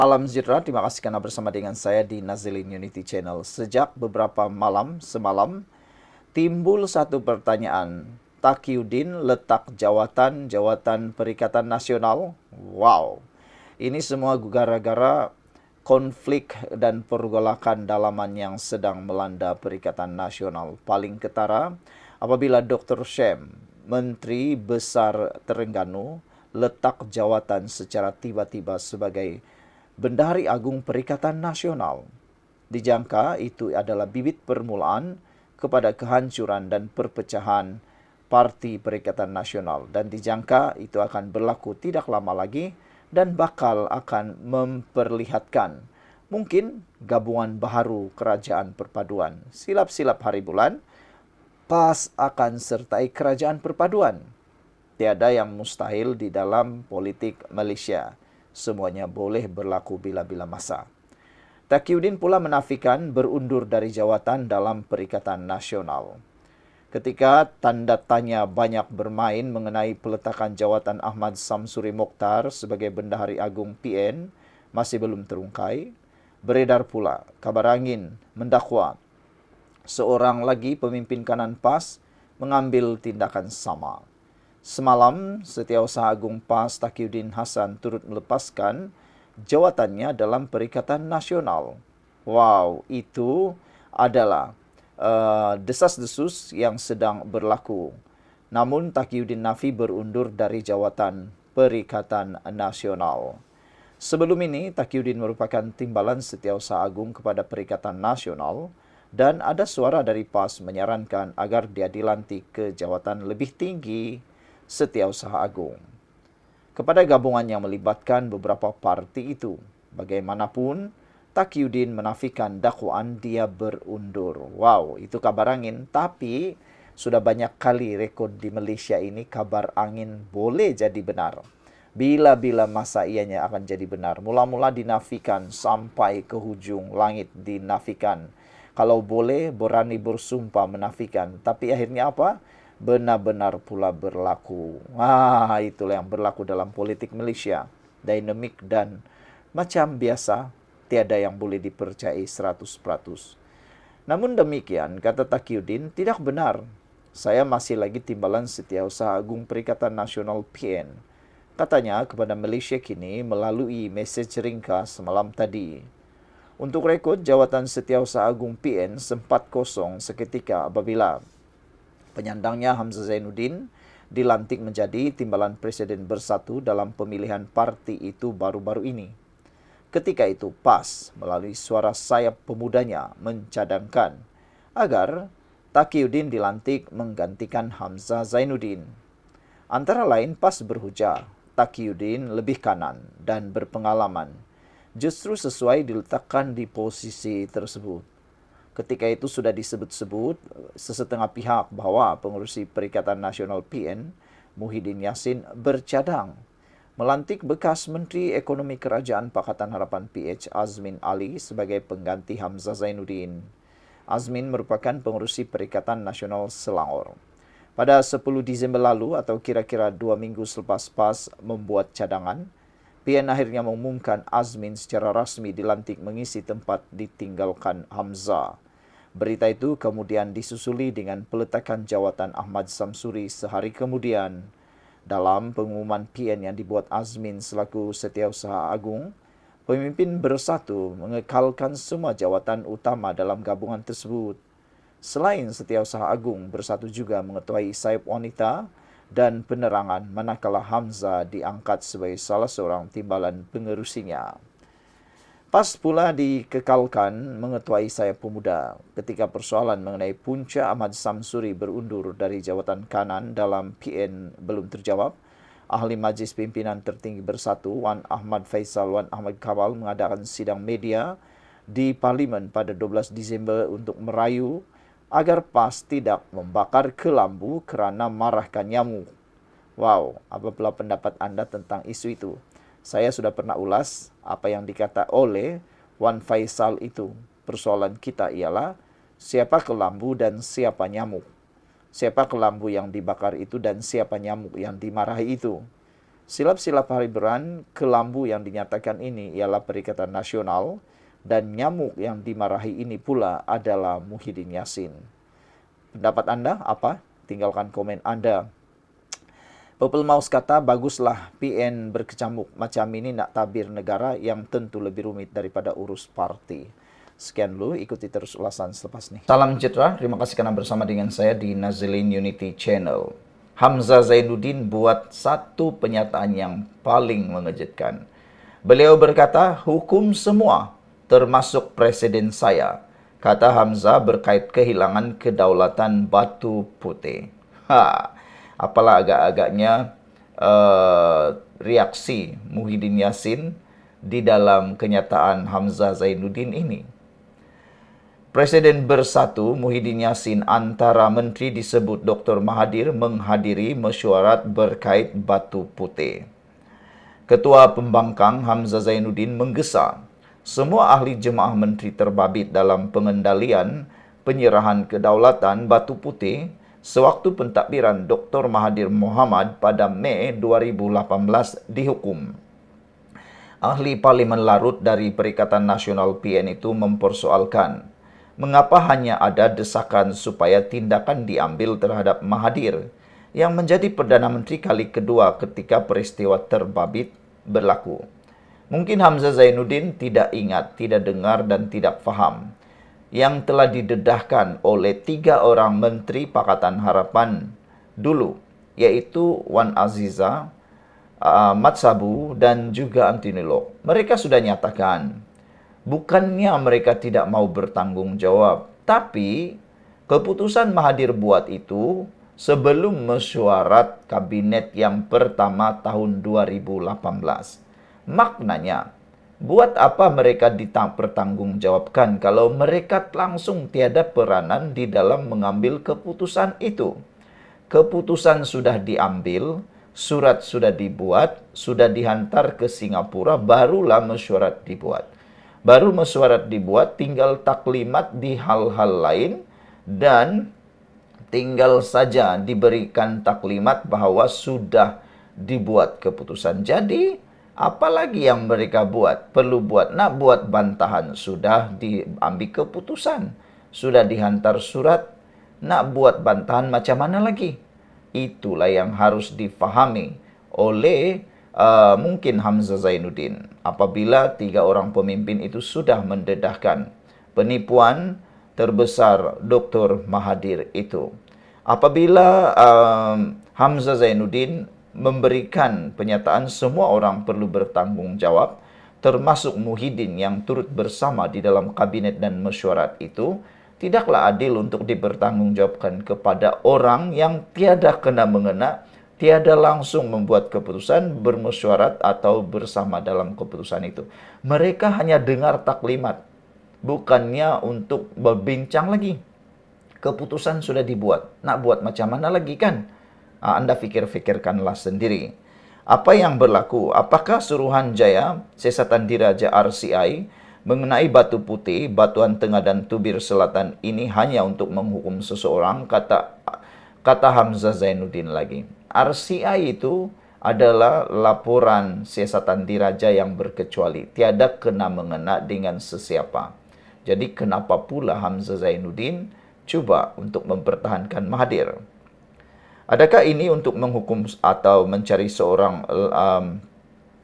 Alam sejahtera, terima kasih karena bersama dengan saya di Nazilin Unity Channel. Sejak beberapa semalam, timbul satu pertanyaan. Taqiyuddin letak jawatan Perikatan Nasional? Wow, ini semua gara-gara konflik dan pergolakan dalaman yang sedang melanda Perikatan Nasional. Paling ketara, apabila Dr. Syam, Menteri Besar Terengganu, letak jawatan secara tiba-tiba sebagai Bendahari Agung Perikatan Nasional. Dijangka itu adalah bibit permulaan kepada kehancuran dan perpecahan Parti Perikatan Nasional, dan dijangka itu akan berlaku tidak lama lagi dan bakal akan memperlihatkan mungkin gabungan baharu kerajaan perpaduan. Silap-silap hari bulan, PAS akan sertai kerajaan perpaduan. Tiada yang mustahil di dalam politik Malaysia. Semuanya boleh berlaku bila-bila masa. Taqiyuddin pula menafikan berundur dari jawatan dalam Perikatan Nasional. Ketika tanda tanya banyak bermain mengenai peletakan jawatan Ahmad Samsuri Mokhtar sebagai Bendahari Agung PN masih belum terungkai, beredar pula kabar angin mendakwa seorang lagi pemimpin kanan PAS mengambil tindakan sama. Semalam, Setiausaha Agung PAS Taqiyuddin Hasan turut melepaskan jawatannya dalam Perikatan Nasional. Wow, itu adalah desas-desus yang sedang berlaku. Namun Taqiyuddin nafi berundur dari jawatan Perikatan Nasional. Sebelum ini, Taqiyuddin merupakan timbalan Setiausaha Agung kepada Perikatan Nasional, dan ada suara dari PAS menyarankan agar dia dilantik ke jawatan lebih tinggi Setiausaha Agung. Kepada gabungan yang melibatkan beberapa parti itu, bagaimanapun, Taqiyuddin menafikan dakwaan dia berundur. Wow, itu kabar angin. Tapi sudah banyak kali rekod di Malaysia ini kabar angin boleh jadi benar. Bila-bila masa ianya akan jadi benar. Mula-mula dinafikan sampai ke hujung langit dinafikan. Kalau boleh berani bersumpah menafikan. Tapi akhirnya apa? Benar-benar pula berlaku. Itulah yang berlaku dalam politik Malaysia. Dinamik dan macam biasa, tiada yang boleh dipercayai 100%. Namun demikian, kata Taqiyuddin, tidak benar. Saya masih lagi timbalan Setiausaha Agung Perikatan Nasional PN. Katanya kepada Malaysia kini melalui mesej ringkas semalam tadi. Untuk rekod, jawatan Setiausaha Agung PN sempat kosong seketika apabila penyandangnya Hamzah Zainuddin dilantik menjadi timbalan Presiden Bersatu dalam pemilihan parti itu baru-baru ini. Ketika itu PAS melalui suara sayap pemudanya mencadangkan agar Taqiyuddin dilantik menggantikan Hamzah Zainuddin. Antara lain PAS berhujah Taqiyuddin lebih kanan dan berpengalaman, justru sesuai diletakkan di posisi tersebut. Ketika itu sudah disebut-sebut sesetengah pihak bahawa pengerusi Perikatan Nasional PN, Muhyiddin Yassin, bercadang melantik bekas Menteri Ekonomi Kerajaan Pakatan Harapan PH Azmin Ali sebagai pengganti Hamzah Zainuddin. Azmin merupakan pengerusi Perikatan Nasional Selangor. Pada 10 Disember lalu atau kira-kira 2 minggu selepas PAS membuat cadangan, PN akhirnya mengumumkan Azmin secara rasmi dilantik mengisi tempat ditinggalkan Hamzah. Berita itu kemudian disusuli dengan peletakan jawatan Ahmad Samsuri sehari kemudian. Dalam pengumuman PN yang dibuat Azmin selaku Setiausaha Agung, pemimpin Bersatu mengekalkan semua jawatan utama dalam gabungan tersebut. Selain Setiausaha Agung, Bersatu juga mengetuai sayap wanita dan penerangan manakala Hamzah diangkat sebagai salah seorang timbalan pengerusinya. PAS pula dikekalkan mengetuai sayap pemuda ketika persoalan mengenai punca Ahmad Samsuri berundur dari jawatan kanan dalam PN belum terjawab. Ahli Majlis Pimpinan Tertinggi Bersatu Wan Ahmad Faisal Wan Ahmad Kamal mengadakan sidang media di Parlimen pada 12 Disember untuk merayu agar PAS tidak membakar kelambu kerana marahkan nyamuk. Wow, apa pula pendapat anda tentang isu itu? Saya sudah pernah ulas apa yang dikata oleh Wan Faisal itu. Persoalan kita ialah siapa kelambu dan siapa nyamuk. Siapa kelambu yang dibakar itu dan siapa nyamuk yang dimarahi itu. Silap-silap Hariberan kelambu yang dinyatakan ini ialah Perikatan Nasional dan nyamuk yang dimarahi ini pula adalah Muhyiddin Yassin. Pendapat Anda apa? Tinggalkan komen Anda. Purple Mouse kata, baguslah PN berkecamuk macam ini nak tabir negara yang tentu lebih rumit daripada urus parti. Sekian dulu, ikuti terus ulasan selepas ini. Salam sejahtera, terima kasih karena bersama dengan saya di Nazilin Unity Channel. Hamzah Zainuddin buat satu pernyataan yang paling mengejutkan. Beliau berkata, hukum semua, termasuk presiden saya. Kata Hamzah berkait kehilangan kedaulatan Batu Putih. Apalah agak-agaknya reaksi Muhyiddin Yassin di dalam kenyataan Hamzah Zainuddin ini. Presiden bersatu Muhyiddin Yassin antara menteri disebut Dr. Mahathir menghadiri mesyuarat berkait Batu Putih. Ketua Pembangkang Hamzah Zainuddin menggesa semua ahli jemaah menteri terbabit dalam pengendalian penyerahan kedaulatan Batu Putih sewaktu pentadbiran Dr. Mahathir Mohamad pada Mei 2018 dihukum. Ahli Parlimen Larut dari Perikatan Nasional PN itu mempersoalkan mengapa hanya ada desakan supaya tindakan diambil terhadap Mahathir yang menjadi Perdana Menteri kali kedua ketika peristiwa terbabit berlaku. Mungkin Hamzah Zainuddin tidak ingat, tidak dengar dan tidak faham yang telah didedahkan oleh 3 orang Menteri Pakatan Harapan dulu, yaitu Wan Aziza, Mat Sabu dan juga Anthony Lok. Mereka sudah nyatakan, bukannya mereka tidak mau bertanggung jawab, tapi keputusan Mahathir buat itu sebelum mesyuarat kabinet yang pertama tahun 2018. Maknanya, buat apa mereka dipertanggungjawabkan kalau mereka langsung tiada peranan di dalam mengambil keputusan itu? Keputusan sudah diambil, surat sudah dibuat, sudah dihantar ke Singapura, barulah mesyuarat dibuat. Baru mesyuarat dibuat, tinggal taklimat di hal-hal lain dan tinggal saja diberikan taklimat bahwa sudah dibuat keputusan. Jadi, apalagi yang mereka buat? Perlu buat, nak buat bantahan, sudah diambil keputusan. Sudah dihantar surat, nak buat bantahan macam mana lagi? Itulah yang harus difahami oleh mungkin Hamzah Zainuddin. Apabila 3 orang pemimpin itu sudah mendedahkan penipuan terbesar Dr. Mahathir itu. Apabila Hamzah Zainuddin memberikan pernyataan semua orang perlu bertanggung jawab, termasuk Muhyiddin yang turut bersama di dalam kabinet dan mesyuarat itu, tidaklah adil untuk dipertanggungjawabkan kepada orang yang tiada kena-mengena, tiada langsung membuat keputusan, bermesyuarat atau bersama dalam keputusan itu. Mereka hanya dengar taklimat, bukannya untuk berbincang lagi. Keputusan sudah dibuat, nak buat macam mana lagi kan? Anda fikir-fikirkanlah sendiri. Apa yang berlaku? Apakah Suruhanjaya, Siasatan Diraja RCI, mengenai Batu Putih, Batuan Tengah dan Tubir Selatan ini hanya untuk menghukum seseorang? Kata Hamzah Zainuddin lagi. RCI itu adalah laporan Siasatan Diraja yang berkecuali, tiada kena-mengena dengan sesiapa. Jadi kenapa pula Hamzah Zainuddin cuba untuk mempertahankan Mahathir? Adakah ini untuk menghukum atau mencari seorang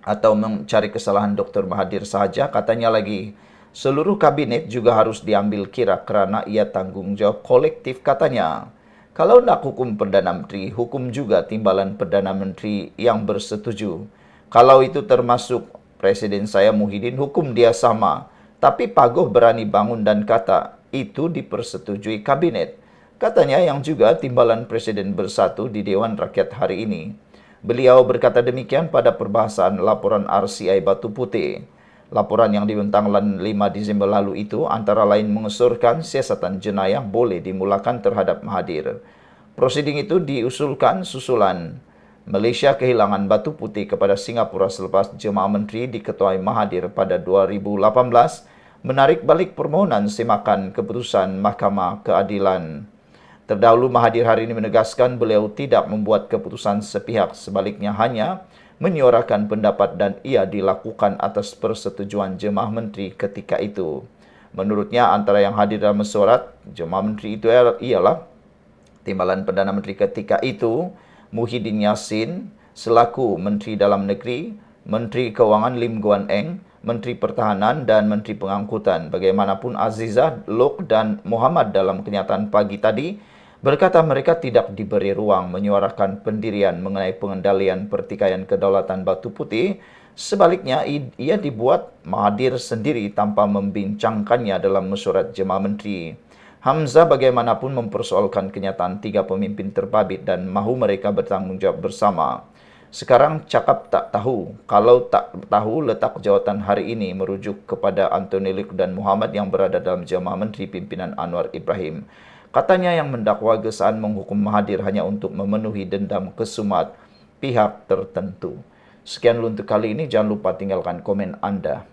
atau mencari kesalahan Dr. Mahathir sahaja? Katanya lagi, seluruh kabinet juga harus diambil kira kerana ia tanggung jawab kolektif katanya. Kalau nak hukum Perdana Menteri, hukum juga timbalan Perdana Menteri yang bersetuju. Kalau itu termasuk Presiden saya Muhyiddin, hukum dia sama. Tapi Pagoh berani bangun dan kata, itu dipersetujui kabinet. Katanya yang juga timbalan Presiden bersatu di Dewan Rakyat hari ini. Beliau berkata demikian pada perbahasan laporan RCI Batu Putih. Laporan yang dibentang 5 Disember lalu itu antara lain mengusurkan siasatan jenayah boleh dimulakan terhadap Mahathir. Prosiding itu diusulkan susulan Malaysia kehilangan Batu Putih kepada Singapura selepas jemaah menteri diketuai Mahathir pada 2018 menarik balik permohonan semakan keputusan Mahkamah Keadilan. Terdahulu Mahathir hari ini menegaskan beliau tidak membuat keputusan sepihak, sebaliknya hanya menyuarakan pendapat dan ia dilakukan atas persetujuan jemaah menteri ketika itu. Menurutnya, antara yang hadir dalam mesyuarat jemaah menteri itu ialah Timbalan Perdana Menteri ketika itu, Muhyiddin Yassin, selaku Menteri Dalam Negeri, Menteri Keuangan Lim Guan Eng, Menteri Pertahanan dan Menteri Pengangkutan. Bagaimanapun Azizah, Lok dan Muhammad dalam kenyataan pagi tadi berkata mereka tidak diberi ruang menyuarakan pendirian mengenai pengendalian pertikaian kedaulatan Batu Putih. Sebaliknya, ia dibuat hadir sendiri tanpa membincangkannya dalam mesyuarat jemaah menteri. Hamzah bagaimanapun mempersoalkan kenyataan 3 pemimpin terbabit dan mahu mereka bertanggungjawab bersama. Sekarang cakap tak tahu. Kalau tak tahu, letak jawatan hari ini merujuk kepada Anthony Lik dan Muhammad yang berada dalam jemaah menteri pimpinan Anwar Ibrahim. Katanya yang mendakwa Gesaan menghukum Mahathir hanya untuk memenuhi dendam kesumat pihak tertentu. Sekian untuk kali ini, jangan lupa tinggalkan komen Anda.